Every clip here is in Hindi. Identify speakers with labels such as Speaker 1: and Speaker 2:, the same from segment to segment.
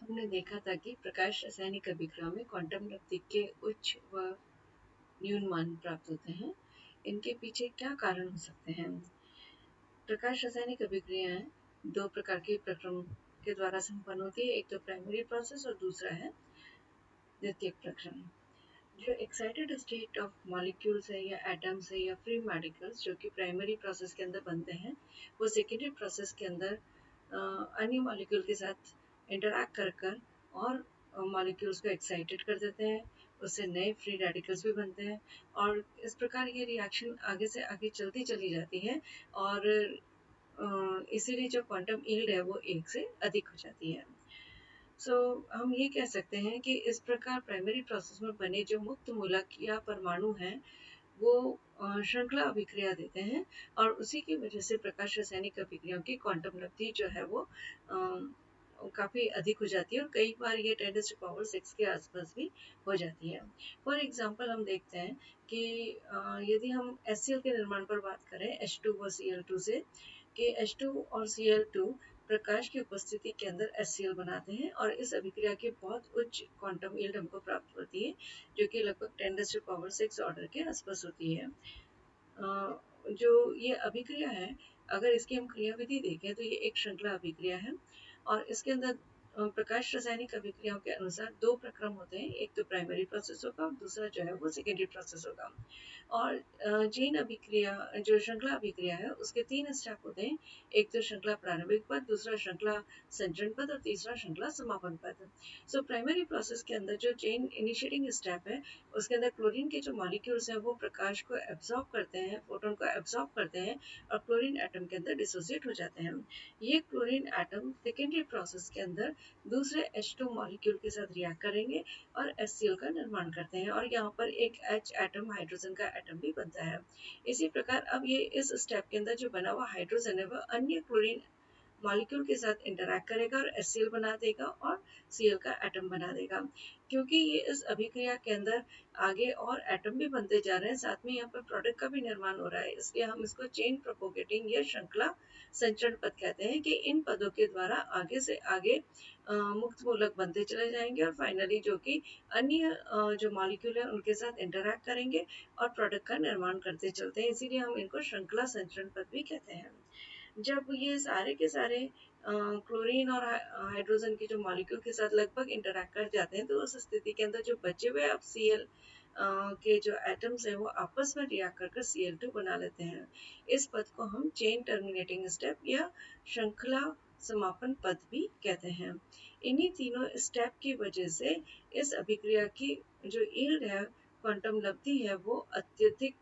Speaker 1: हमने देखा था कि प्रकाश रासायनिक अभिक्रियाओं में क्वांटम गति के उच्च व न्यून मान प्राप्त होते हैं। इनके पीछे क्या कारण हो सकते हैं? प्रकाश रासायनिक अभिक्रियाएं दो प्रकार के प्रक्रम के द्वारा संपन्न होती है, एक तो प्राइमरी प्रोसेस और दूसरा है द्वितीयक प्रक्रम। जो एक्साइटेड स्टेट ऑफ मॉलिक्यूल्स है या एटम्स है या फ्री मेडिकल्स जो कि प्राइमरी प्रोसेस के अंदर बनते हैं, वो सेकेंडरी प्रोसेस के अंदर अन्य मॉलिक्यूल के साथ इंटरैक्ट कर कर और मॉलिक्यूल्स को एक्साइटेड कर देते हैं, उससे नए फ्री रेडिकल्स भी बनते हैं और इस प्रकार ये रिएक्शन आगे से आगे चलती चली जाती है और इसीलिए जो क्वांटम यील्ड है वो एक से अधिक हो जाती है। हम ये कह सकते हैं कि इस प्रकार प्राइमरी प्रोसेस में बने जो मुक्त मूलक या परमाणु हैं वो श्रृंखला अभिक्रिया देते हैं और उसी की वजह से प्रकाश रासायनिक अभिक्रियाओं की क्वांटम लब्धि जो है वो काफ़ी अधिक हो जाती है और कई बार ये 10⁻⁶ के आसपास भी हो जाती है। फॉर एग्जांपल हम देखते हैं कि यदि हम HCl के निर्माण पर बात करें H2 व Cl2 से, कि H2 और Cl2 प्रकाश की उपस्थिति के अंदर HCl बनाते हैं और इस अभिक्रिया की बहुत उच्च क्वांटम यील्ड हमको प्राप्त होती है जो कि लगभग 10⁻⁶ ऑर्डर के आसपास होती है। जो ये अभिक्रिया है, अगर इसकी हम क्रियाविधि देखें तो ये एक श्रृंखला अभिक्रिया है और इसके अंदर प्रकाश रासायनिक अभिक्रियाओं के अनुसार दो प्रक्रम होते हैं, एक तो प्राइमरी प्रोसेस होगा और दूसरा जो है वो सेकेंडरी प्रोसेस होगा। और चेन अभिक्रिया जो श्रृंखला अभिक्रिया है उसके 3 स्टेप होते हैं, एक तो श्रृंखला प्रारंभिक पद, दूसरा श्रृंखला संचरण पद और तीसरा श्रृंखला समापन पद। प्राइमरी प्रोसेस के अंदर जो चेन इनिशिएटिंग स्टेप है उसके अंदर क्लोरीन के जो मॉलिक्यूल्स हैं वो प्रकाश को एब्जॉर्ब करते हैं, फोटोन को एब्जॉर्ब करते हैं और क्लोरीन एटम के अंदर डिसोसिएट हो जाते हैं। ये क्लोरीन एटम सेकेंडरी प्रोसेस के अंदर दूसरे H2 मॉलिक्यूल के साथ रिएक्ट करेंगे और HCl का निर्माण करते हैं और यहाँ पर एक H एटम हाइड्रोजन का एटम भी बनता है। इसी प्रकार अब ये इस स्टेप के अंदर जो बना हुआ हाइड्रोजन है वह अन्य क्लोरीन मॉलिक्यूल के साथ इंटरैक्ट करेगा और HCl बना देगा और Cl का एटम बना देगा। क्योंकि ये इस अभिक्रिया के अंदर आगे और एटम भी बनते जा रहे हैं, साथ में यहाँ पर प्रोडक्ट का भी निर्माण हो रहा है, इसलिए हम इसको चेन प्रोपोगेटिंग या श्रृंखला संचरण पद कहते हैं कि इन पदों के द्वारा आगे से आगे मुक्त मूलक बनते चले जाएंगे और फाइनली जो कि अन्य जो मॉलिक्यूल है उनके साथ इंटरैक्ट करेंगे और प्रोडक्ट का निर्माण करते चलते हैं, इसीलिए हम इनको श्रृंखला संचरण पद भी कहते हैं। जब ये सारे के सारे क्लोरीन और हाइड्रोजन के जो मॉलिक्यूल के साथ लगभग इंटरैक्ट कर जाते हैं तो उस स्थिति के अंदर जो बचे हुए अब Cl के जो एटम्स हैं वो आपस में रिएक्ट कर Cl2 बना लेते हैं। इस पद को हम चेन टर्मिनेटिंग स्टेप या श्रृंखला समापन पद भी कहते हैं। इन्हीं तीनों स्टेप की वजह से इस अभिक्रिया की जो यील्ड है, क्वांटम लब्धि है, वो अत्यधिक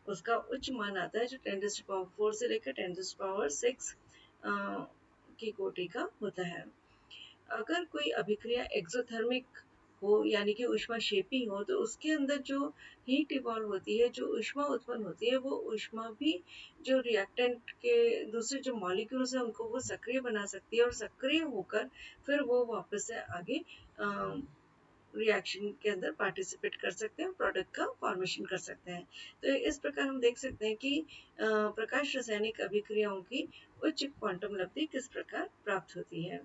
Speaker 1: उसका उच्च मान आता है जो 10⁻⁴ से लेकर 10⁻⁶ की कोटि का होता है। अगर कोई अभिक्रिया एक्सोथर्मिक हो यानी कि ऊष्माक्षेपी हो तो उसके अंदर जो हीट इवॉल्व होती है, जो ऊष्मा उत्पन्न होती है, वो ऊष्मा भी जो रिएक्टेंट के दूसरे जो मॉलिक्यूल्स हैं उनको वो सक्रिय बना सकती है और सक्रिय होकर फिर वो वापस से आगे रिएक्शन के अंदर पार्टिसिपेट कर सकते हैं, प्रोडक्ट का फॉर्मेशन कर सकते हैं। तो इस प्रकार हम देख सकते हैं कि प्रकाश रासायनिक अभिक्रियाओं की उच्च क्वांटम लब्धि किस प्रकार प्राप्त होती है।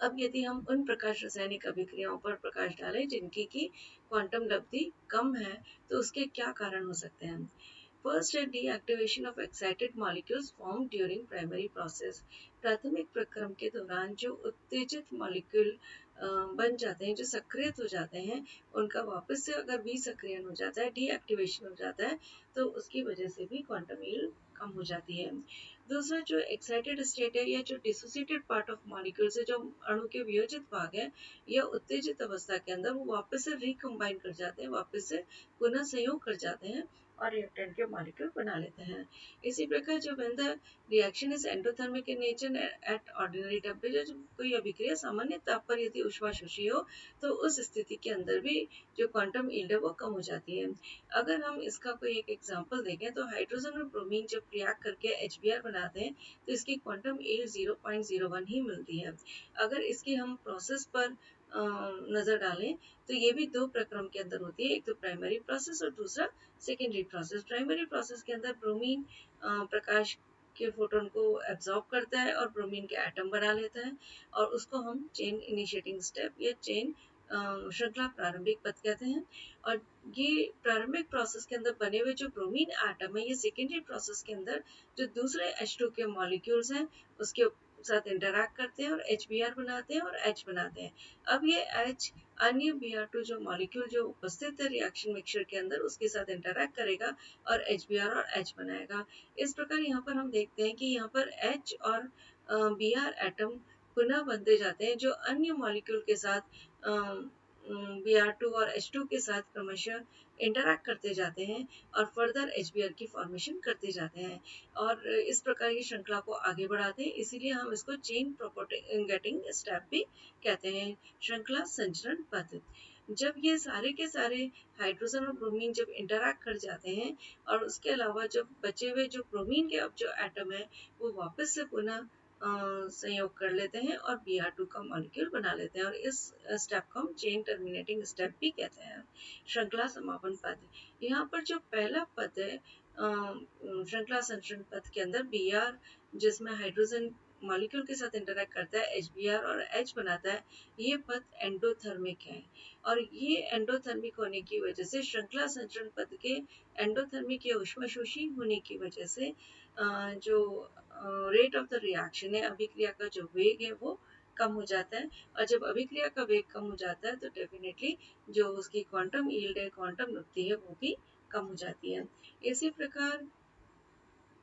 Speaker 1: अब यदि हम उन प्रकाश रासायनिक अभिक्रियाओं पर प्रकाश डालें जिनकी की क्वांटम लब्धि कम है तो उसके क्या कारण हो सकते हैं। फर्स्ट है deactivation of excited molecules form during primary process. प्राथमिक प्रक्रम के दौरान जो उत्तेजित मॉलिक्यूल बन जाते हैं, जो सक्रिय हो जाते हैं, उनका वापस से अगर विसक्रियन हो जाता है, डीएक्टिवेशन हो जाता है, तो उसकी वजह से भी क्वांटम यील्ड कम हो जाती है। दूसरा जो एक्साइटेड स्टेट है या जो डिसोसिएटेड पार्ट ऑफ मॉलिक्यूल से जो अणु के वियोजित भाग है या उत्तेजित अवस्था के अंदर वो वापस से रिकम्बाइन कर जाते हैं, वापस से पुनः संयोग कर जाते हैं और रिएक्टेंट के मॉलिक्यूल बना लेते हैं। इसी प्रकार जो when the reaction is endothermic in nature eight ordinary temperature, जो कोई अभिक्रिया सामान्य ताप पर यदि ऊष्माशोषी हो तो उस स्थिति के अंदर भी जो क्वांटम यील्ड है वो कम हो जाती है। अगर हम इसका कोई एक एग्जांपल देखें तो हाइड्रोजन और ब्रोमीन जब रिएक्ट करके HBr बनाते हैं तो इसकी क्वांटम यील्ड 0.01 ही मिलती है। अगर इसकी हम प्रोसेस पर नज़र डालें तो ये भी दो प्रक्रम के अंदर होती है, एक तो प्राइमरी प्रोसेस और दूसरा सेकेंडरी प्रोसेस। प्राइमरी प्रोसेस के अंदर ब्रोमीन प्रकाश के फोटोन को एब्जॉर्ब करता है और ब्रोमीन के एटम बना लेता है, और उसको हम चेन इनिशिएटिंग स्टेप या चेन श्रृंखला प्रारंभिक पद कहते हैं। और ये प्रारंभिक प्रोसेस के अंदर बने हुए जो ब्रोमीन एटम है, ये सेकेंडरी प्रोसेस के अंदर जो दूसरे H2 के मॉलिक्यूल्स हैं उसके साथ इंटरैक्ट करते हैं और HBr बनाते हैं और H बनाते हैं। अब ये H अन्य Br2 जो मॉलिक्यूल जो उपस्थित है रिएक्शन मिक्सचर के अंदर उसके साथ इंटरैक्ट करेगा और HBr और H बनाएगा। इस प्रकार यहाँ पर हम देखते हैं कि यहाँ पर H और Br एटम पुनः बनते जाते हैं जो अन्य मॉलिक्यूल के साथ Br2 और H2 के साथ क्रमशः इंटरैक्ट करते जाते हैं और फर्दर HBr की फॉर्मेशन करते जाते हैं और इस प्रकार की श्रृंखला को आगे बढ़ाते हैं। इसीलिए हम इसको चेन प्रोपगेटिंग स्टेप भी कहते हैं, श्रृंखला संचरण पथ। जब ये सारे के सारे हाइड्रोजन और ब्रोमीन जब इंटरैक्ट कर जाते हैं और उसके अलावा जब बचे हुए जो ब्रोमीन के अब जो एटम है वो वापस से पुनः संयोग कर लेते हैं और Br2 का मॉलिक्यूल बना लेते हैं और इस स्टेप को हम चेन टर्मिनेटिंग स्टेप भी कहते हैं, श्रृंखला समापन पद। यहाँ पर जो पहला पद है श्रृंखला संचरण पद के अंदर Br जिसमें हाइड्रोजन मॉलिक्यूल के साथ इंटरैक्ट करता है HBr और H बनाता है, ये पद एंडोथर्मिक है और ये एंडोथर्मिक होने की वजह से श्रृंखला संचरण पद के एंडोथर्मिक या ऊष्माशोषी होने की वजह से जो रेट ऑफ द रिएक्शन है, अभिक्रिया का जो वेग है वो कम हो जाता है और जब अभिक्रिया का वेग कम हो जाता है तो डेफिनेटली जो उसकी क्वांटम यील्ड है, क्वांटम लब्धि है, वो भी कम हो जाती है। इसी प्रकार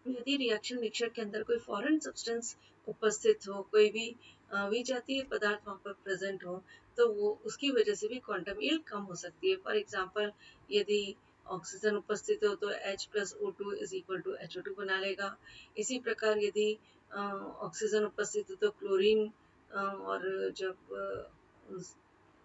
Speaker 1: यदि रिएक्शन मिक्सचर के अंदर कोई फॉरेन सब्सटेंस उपस्थित हो, कोई भी विजातीय पदार्थ वहाँ पर प्रेजेंट हो, तो वो उसकी वजह से भी क्वांटम यील्ड कम हो सकती है। फॉर एग्जांपल यदि ऑक्सीजन उपस्थित हो तो H+O2 is equal to HO2 बना लेगा। इसी प्रकार यदि ऑक्सीजन उपस्थित हो तो क्लोरीन और जब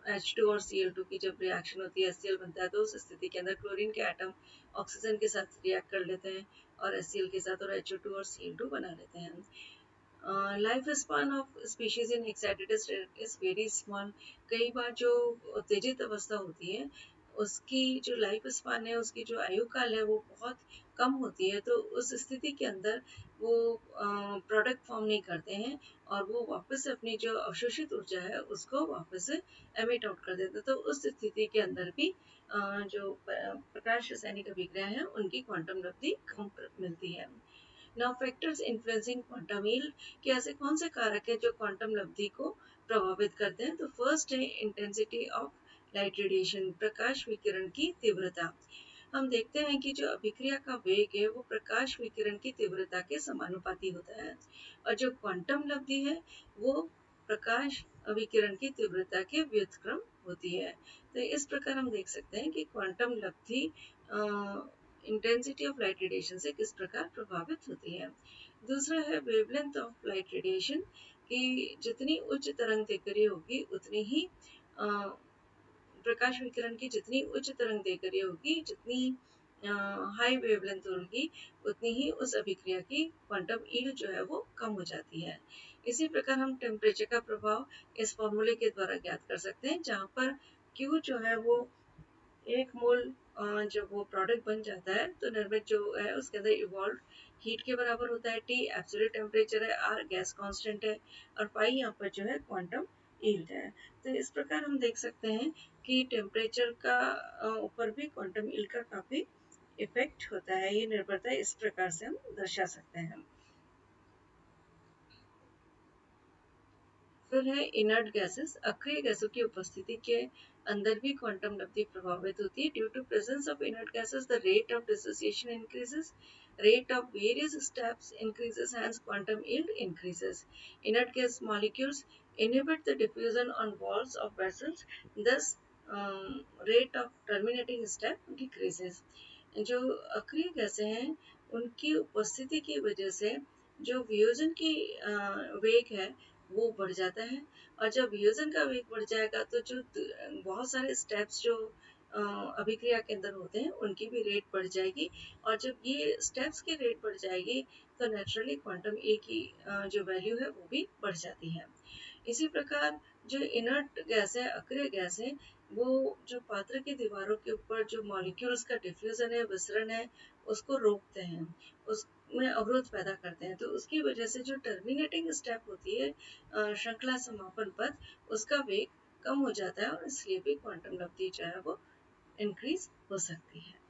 Speaker 1: H2 और Cl2 की जब रिएक्शन होती है HCl बनता है, तो उस स्थिति के अंदर क्लोरीन के एटम ऑक्सीजन के साथ रिएक्ट कर लेते हैं और HCl के साथ और HO2 और Cl2 बना लेते हैं। Life span of species in excited state is very small. कई बार जो उत्तेजित अवस्था होती है उसकी जो लाइफ स्पान है, उसकी जो आयु काल है वो बहुत कम होती है, तो उस स्थिति के अंदर वो प्रोडक्ट फॉर्म नहीं करते हैं और वो वापस से अपनी जो अवशोषित ऊर्जा है उसको वापस से एमिट आउट कर देते हैं। तो उस स्थिति के अंदर भी जो प्रकाश रासायनिक अभिक्रिया है उनकी क्वांटम लब्धि कम मिलती है। Now factors influencing quantum yield, कि ऐसे कौन से कारक है जो क्वांटम लब्धि को प्रभावित करते हैं। तो फर्स्ट है इंटेंसिटी ऑफ लाइट रेडिएशन, प्रकाश विकिरण की तीव्रता। हम देखते हैं कि जो अभिक्रिया का वेग है वो प्रकाश विकिरण की तीव्रता के समानुपाती होता है और जो क्वांटम लब्धि है वो प्रकाश विकिरण की तीव्रता के व्युत्क्रम होती है। तो इस प्रकार हम देख सकते हैं कि क्वांटम लब्धि इंटेंसिटी ऑफ लाइट रेडिएशन से किस प्रकार प्रभावित होती है। दूसरा है वेवलेंथ ऑफ लाइट रेडिएशन, कि जितनी उच्च तरंग दैर्घ्य होगी उतनी ही प्रकाश विकिरण की जितनी उच्च तरंग दैर्घ्य होगी, जितनी हाई वेवलेंथ होगी, उतनी ही उस अभिक्रिया की क्वांटम यील्ड जो है वो कम हो जाती है। इसी प्रकार हम टेम्परेचर का प्रभाव इस फॉर्मूले के द्वारा ज्ञात कर सकते हैं, जहाँ पर Q जो है वो 1 मोल जब वो प्रोडक्ट बन जाता है तो निर्मित जो है उसके अंदर इवॉल्व हीट के बराबर होता है। T एब्सोल्यूट टेम्परेचर है, R गैस कांस्टेंट है और पाई यहाँ पर जो है क्वांटम यील्ड है। तो इस प्रकार हम देख सकते हैं कि टेम्परेचर का ऊपर भी क्वांटम यील्ड का काफी इफेक्ट होता है। ये निर्भरता इस प्रकार से हम दर्शा सकते हैं। फिर है इनर्ट गैसेस, अक्रिय गैसों की उपस्थिति के अंदर भी क्वांटम लब्धि प्रभावित होती है। Due to presence of inert gases the rate of dissociation increases, rate of various steps increases, hence quantum yield increases. Inert gas molecules inhibit the diffusion on walls of vessels, thus rate of terminating step decreases. जो अक्रिय गैसें हैं उनकी उपस्थिति की वजह से जो वियोजन की वेग है वो बढ़ जाता है और जब वियोजन का वेग बढ़ जाएगा तो जो बहुत सारे स्टेप्स जो अभिक्रिया के अंदर होते हैं उनकी भी रेट बढ़ जाएगी और जब ये स्टेप्स की रेट बढ़ जाएगी तो नेचुरली क्वांटम ए की जो वैल्यू है वो भी बढ़ जाती है। इसी प्रकार जो इनर्ट गैस है, अक्रिय गैस है, वो जो पात्र की दीवारों के ऊपर जो मॉलिक्यूल्स का डिफ्यूजन है, विसरण है, उसको रोकते हैं, उसमें अवरोध पैदा करते हैं। तो उसकी वजह से जो टर्मिनेटिंग स्टेप होती है श्रृंखला समापन पद, उसका वेग कम हो जाता है और इसलिए भी क्वांटम लब्धि जो है वो इंक्रीज हो सकती है।